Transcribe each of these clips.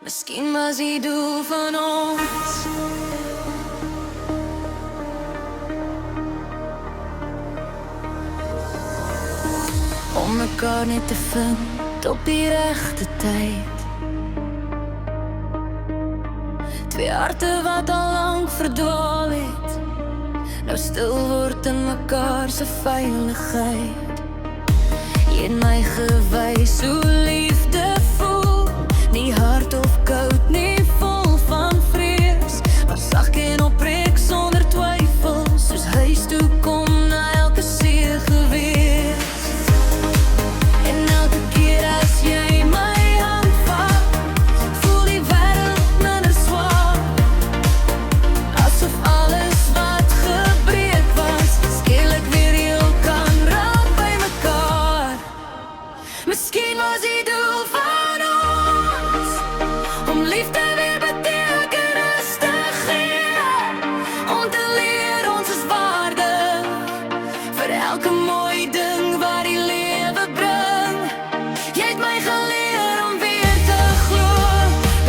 Miskien was die doel van ons om mekaar net te vind op die regte tyd. Twee harte wat al lang verdwaal het, nou stil word in mekaar se veiligheid. Jy het my gewys hoe liefde voel, nie hard of koud, nie vol van vrees, maar sag en oprek sonder twyfel, soos huis toe kom na elke seer gewees. En elke keer as jy my hand vat, voel die wêreld minder swaar, asof alles wat gebreek was skielik weer heel kan raak by mekaar. Miskien was die doel van ons om liefde weer betekenis te gee, om te leer ons is waardig vir elke mooi ding wat die lewe bring. Jy het my geleer om weer te glo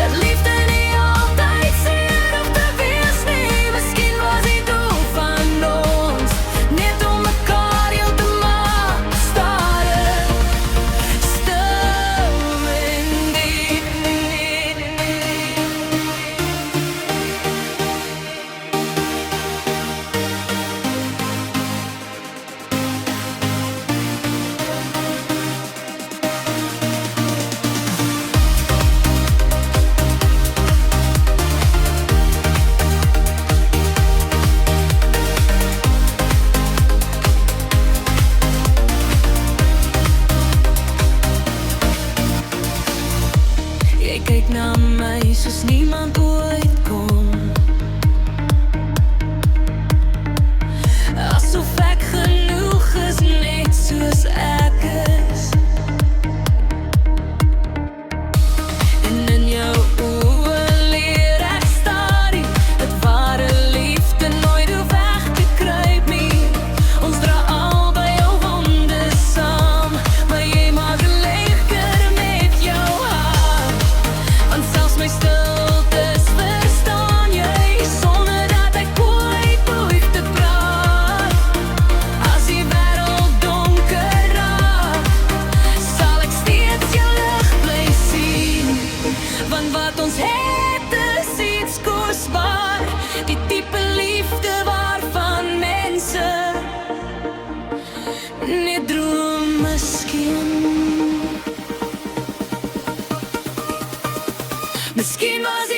dat liefde nie altyd seer hoef te wees nie. Miskien was die doel van ons net om mekaar heel te maak stadig, stil en diep. Jy kyk na my soos niemand ooit kon, asof ek genoeg is net soos ek is. En in jou oë leer ek stadig dat ware liefde nooit hoef weg te kruip nie. Ons dra albei jou wonde saam, maar jy maak lekker met jou hart. Want selfs my stiltes verstaan jy, sonder dat ek ooit hoef te praat. As die wêreld donker raak, sal ek steeds jou lig bly sien. Want wat ons het is iets kosbaar, die diepe liefde waarvan mense net droom miskien. Miskien was